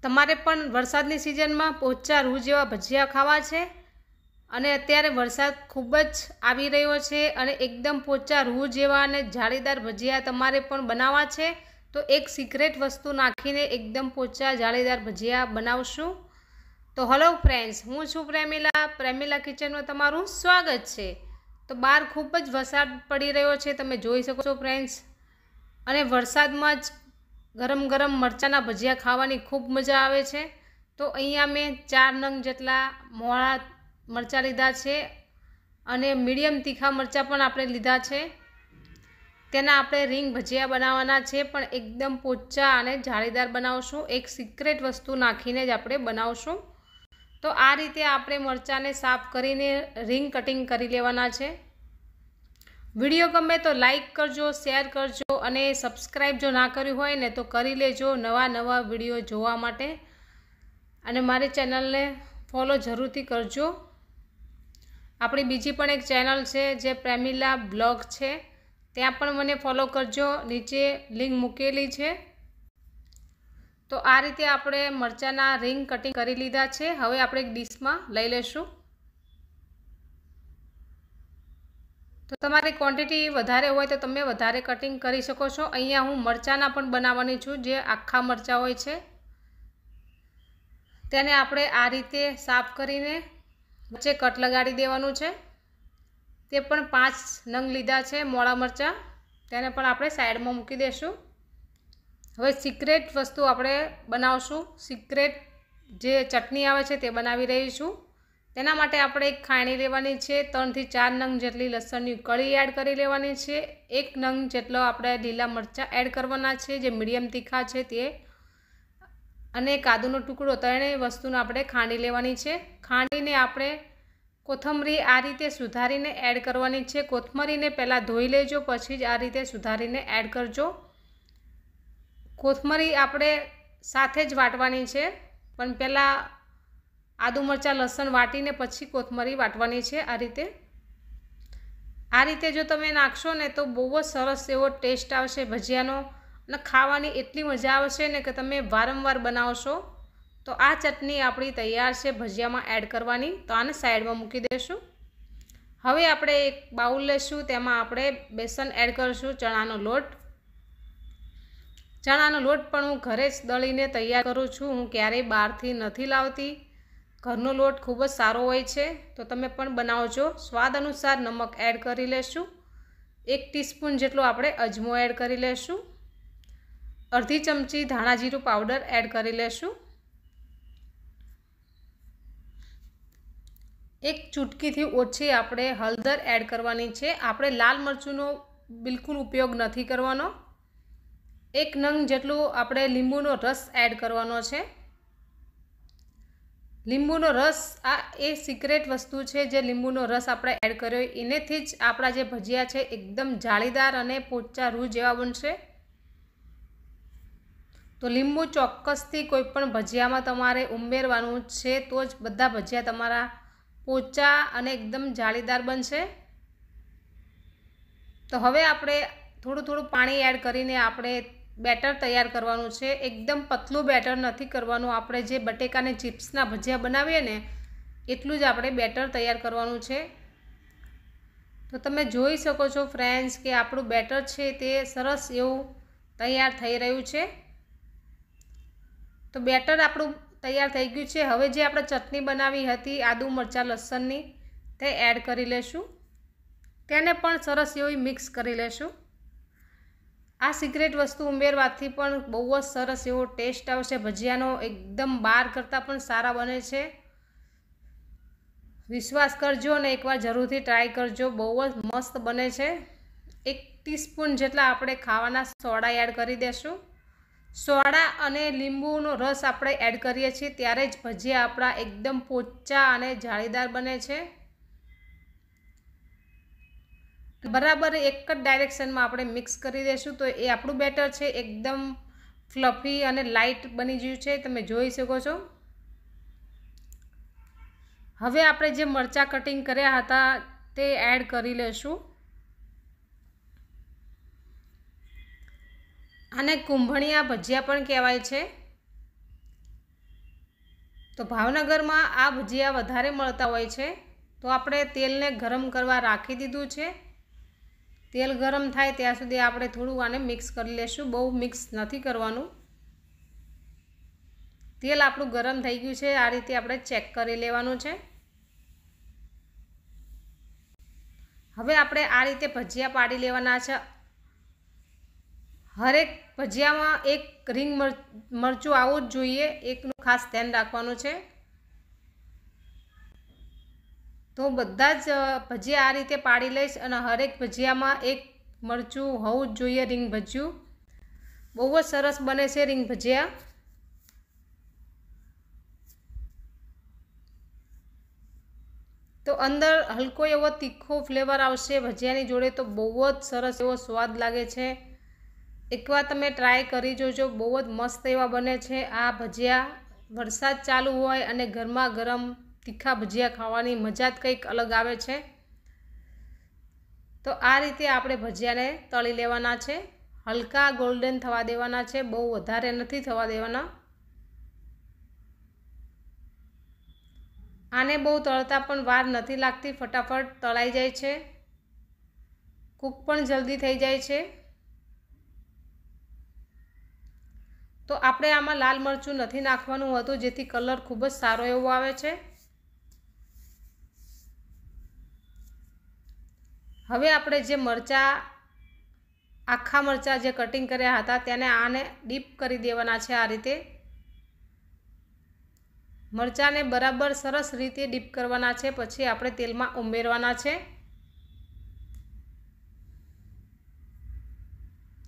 તમારે પણ વરસાદની સિઝનમાં પોચા રૂ જેવા ભજીયા ખાવા છે અને અત્યારે વરસાદ ખૂબ જ આવી રહ્યો છે અને એકદમ પોચા રૂ જેવા અને જાળીદાર ભજીયા તમારે પણ બનાવવા છે તો એક સિક્રેટ વસ્તુ નાખીને એકદમ પોચા જાળીદાર ભજીયા બનાવશું। તો હેલો ફ્રેન્ડ્સ, હું છું પ્રેમિલા કિચનમાં તમારું સ્વાગત છે। તો બહાર ખૂબ જ વરસાદ પડી રહ્યો છે, તમે જોઈ શકો છો ફ્રેન્ડ્સ, અને વરસાદમાં જ ગરમ ગરમ મરચાંના ભજીયા ખાવાની ખૂબ મજા આવે છે। તો અહીંયા મેં 4 નંગ જેટલા મોળા મરચાં લીધા છે અને મીડિયમ તીખા મરચાં પણ આપણે લીધા છે। તેના આપણે રીંગ ભજીયા બનાવવાના છે, પણ એકદમ પોચા અને જાળીદાર બનાવશું। એક સિક્રેટ વસ્તુ નાખીને જ આપણે બનાવશું। તો આ રીતે આપણે મરચાંને સાફ કરીને રીંગ કટિંગ કરી લેવાના છે। વિડીયો ગમે તો લાઈક કરજો, શેર કરજો અને સબસ્ક્રાઈબ જો ના કર્યું હોય ને તો કરી લેજો નવા વિડીયો જોવા માટે, અને મારી ચેનલને ફોલો જરૂરથી કરજો। આપણી બીજી પણ એક ચેનલ છે જે પ્રેમિલા બ્લોગ છે, ત્યાં પણ મને ફોલો કરજો, નીચે લિંક મૂકેલી છે। તો આ રીતે આપણે મરચાંના રીંગ કટિંગ કરી લીધા છે। હવે આપણે એક ડીશમાં લઈ લેશું। તો તમારી ક્વોન્ટિટી વધારે હોય તો તમે વધારે કટિંગ કરી શકો છો। અહીંયા હું મરચાંના પણ બનાવવાની છું, જે આખા મરચાં હોય છે તેને આપણે આ રીતે સાફ કરીને વચ્ચે કટ લગાડી દેવાનું છે। તે પણ 5 નંગ લીધા છે મોળા મરચાં, તેને પણ આપણે સાઈડમાં મૂકી દઈશું। હવે સિક્રેટ વસ્તુ આપણે બનાવશું, સિક્રેટ જે ચટણી આવે છે તે બનાવી રહી છું। તેના માટે આપણે એક ખાયણી લેવાની છે, 3 થી 4 નંગ જેટલી લસણની કળી એડ કરી લેવાની છે, 1 નંગ જેટલો આપણે લીલા મરચાં એડ કરવાના છે જે મીડિયમ તીખા છે તે, અને કાદુનો ટુકડો, ત્રણેય વસ્તુને આપણે ખાંડી લેવાની છે। ખાંડીને આપણે કોથમરી આ રીતે સુધારીને એડ કરવાની છે। કોથમરીને પહેલાં ધોઈ લેજો, પછી જ આ રીતે સુધારીને એડ કરજો। કોથમરી આપણે સાથે જ વાટવાની છે, પણ પહેલાં આદુ મરચાં લસણ વાટીને પછી કોથમરી વાટવાની છે। આ રીતે જો તમે નાખશો ને તો બહુ જ સરસ એવો ટેસ્ટ આવશે ભજીયાનો, અને ખાવાની એટલી મજા આવશે ને કે તમે વારંવાર બનાવશો। તો આ ચટણી આપણી તૈયાર છે ભજીયામાં એડ કરવાની, તો આને સાઈડમાં મૂકી દઈશું। હવે આપણે એક બાઉલ લઈશું, તેમાં આપણે બેસન એડ કરીશું, ચણાનો લોટ। ચણાનો લોટ પણ હું ઘરે જ દળીને તૈયાર કરું છું, હું ક્યારેય બહારથી નથી લાવતી। ઘરનો લોટ ખૂબ જ સારો હોય છે, તો તમે પણ બનાવજો। સ્વાદ અનુસાર નમક એડ કરી લેશું, 1 ટીસ્પૂન જેટલો આપણે અજમો એડ કરી લેશું, અડધી ચમચી ધાણા જીરું પાવડર એડ કરી લેશું, 1 ચૂટકીથી ઓછી આપણે હળદર એડ કરવાની છે। આપણે લાલ મરચુંનો બિલકુલ ઉપયોગ નથી કરવાનો। 1 નંગ જેટલું આપણે લીંબુનો રસ એડ કરવાનો છે। લીંબુનો રસ આ એ સિક્રેટ વસ્તુ છે, જે લીંબુનો રસ આપણે એડ કર્યો એનેથી જ આપણા જે ભજીયા છે એકદમ જાળીદાર અને પોચા રૂ જેવા બનશે। તો લીંબુ ચોક્કસથી કોઈ પણ ભજીયામાં તમારે ઉમેરવાનું છે, તો જ બધા ભજીયા તમારા પોચા અને એકદમ જાળીદાર બનશે। તો હવે આપણે થોડું પાણી એડ કરીને આપણે બેટર તૈયાર કરવાનું છે। એકદમ પતલું બેટર નથી કરવાનું, આપણે જે બટેકાને ચિપ્સના ભજીયા બનાવીએ ને એટલું જ આપણે બેટર તૈયાર કરવાનું છે। તો તમે જોઈ શકો છો ફ્રેન્ડ્સ કે આપણું બેટર છે તે સરસ એવું તૈયાર થઈ રહ્યું છે। તો બેટર આપણું તૈયાર થઈ ગયું છે। હવે જે આપણે ચટણી બનાવી હતી આદુ મરચાં લસણની, તે એડ કરી લેશું, તેને પણ સરસ એવી મિક્સ કરી લેશું। આ સિક્રેટ વસ્તુ ઉમેરવાથી પણ બહુ જ સરસ એવો ટેસ્ટ આવશે ભજીયાનો, એકદમ બહાર કરતાં પણ સારા બને છે। વિશ્વાસ કરજો અને એકવાર જરૂરથી ટ્રાય કરજો, બહુ જ મસ્ત બને છે। 1 ટીસ્પૂન જેટલા આપણે ખાવાના સોડા એડ કરી દઈશું। સોડા અને લીંબુનો રસ આપણે એડ કરીએ છીએ ત્યારે જ ભજીયા આપણા એકદમ પોચા અને જાળીદાર બને છે। બરાબર એક જ ડાયરેક્શનમાં આપણે મિક્સ કરી દઈશું, તો એ આપણું બેટર છે એકદમ ફ્લફી અને લાઇટ બની ગયું છે, તમે જોઈ શકો છો। હવે આપણે જે મરચાં કટિંગ કર્યા હતા તે એડ કરી લેશું। આને કુંભણિયા ભજીયા પણ કહેવાય છે। તો ભાવનગરમાં આ ભજીયા વધારે મળતા હોય છે, તો આપણે તેલને ગરમ કરવા રાખી દીધું છે। તેલ ગરમ થાય ત્યાં સુધી આપણે થોડું આને મિક્સ કરી લેશું, બહુ મિક્સ નથી કરવાનું। તેલ આપણું ગરમ થઈ ગયું છે, આ રીતે આપણે ચેક કરી લેવાનું છે। હવે આપણે આ રીતે ભજીયા પાડી લેવાના છે। હરેક ભજીયામાં એક રીંગ મરચું આવવું જ જોઈએ, એકનું ખાસ ધ્યાન રાખવાનું છે। તો બધા જ ભજીયા આ રીતે પાડી લઈશ અને હરેક ભજીયામાં એક મરચું હોવું જ જોઈએ, રીંગ ભજીયું બહુ જ સરસ બને છે રીંગ ભજીયા। તો અંદર હલકો એવો તીખો ફ્લેવર આવશે ભજીયાની જોડે, તો બહુ જ સરસ એવો સ્વાદ લાગે છે। એકવાર તમે ટ્રાય કરી જોજો, બહુ જ મસ્ત એવા બને છે આ ભજીયા। વરસાદ ચાલુ હોય અને ગરમા ગરમ તીખા ભજીયા ખાવાની મજા જ કંઈક અલગ આવે છે। તો આ રીતે આપણે ભજીયાને તળી લેવાના છે, હલકા ગોલ્ડન થવા દેવાના છે, બહુ વધારે નથી થવા દેવાના। આને બહુ તળતા પણ વાર નથી લાગતી, ફટાફટ તળાઈ જાય છે, કૂક પણ જલ્દી થઈ જાય છે। તો આપણે આમાં લાલ મરચું નથી નાખવાનું હતું, જેથી કલર ખૂબ જ સારો એવો આવે છે। હવે આપણે જે મરચાં આખા મરચાં જે કટિંગ કર્યા હતા તેને આને ડીપ કરી દેવાના છે। આ રીતે મરચાંને બરાબર સરસ રીતે ડીપ કરવાના છે, પછી આપણે તેલમાં ઉમેરવાના છે।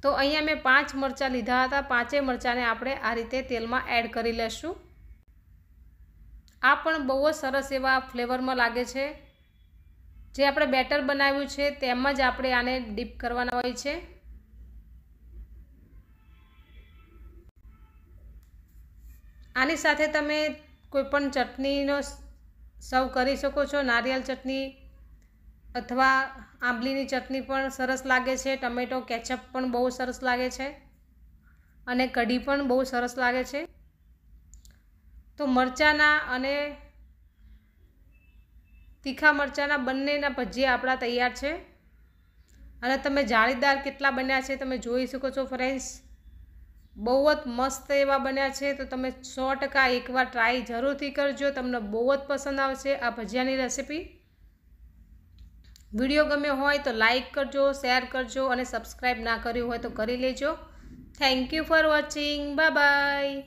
તો અહીંયા મેં 5 મરચાં લીધા હતા, 5 મરચાંને આપણે આ રીતે તેલમાં એડ કરી લેશું। આ પણ બહુ જ સરસ એવા ફ્લેવરમાં લાગે છે। જે આપણે બેટર બનાવ્યું છે તેમ જ આપણે આને ડીપ કરવાના હોય છે। આની સાથે તમે કોઈપણ ચટણીનો સર્વ કરી શકો છો, નારિયેળ ચટણી અથવા આંબલીની ચટણી પણ સરસ લાગે છે, ટમેટો કેચઅપ પણ બહુ સરસ લાગે છે અને કઢી પણ બહુ સરસ લાગે છે। તો મરચાંના અને તીખા મરચાંના બંનેના ભજીયા આપણા તૈયાર છે અને તમે જાળીદાર કેટલા બન્યા છે તમે જોઈ શકો છો ફ્રેન્ડ્સ, બહુ જ મસ્ત એવા બન્યા છે। તો તમે 100% એકવાર ટ્રાય જરૂરથી કરજો, તમને બહુ જ પસંદ આવશે આ ભજીયાની રેસિપી। વિડીયો ગમ્યો હોય તો લાઈક કરજો, શેર કરજો અને સબસ્ક્રાઈબ ના કર્યું હોય તો કરી લેજો। Thank you for watching, bye bye.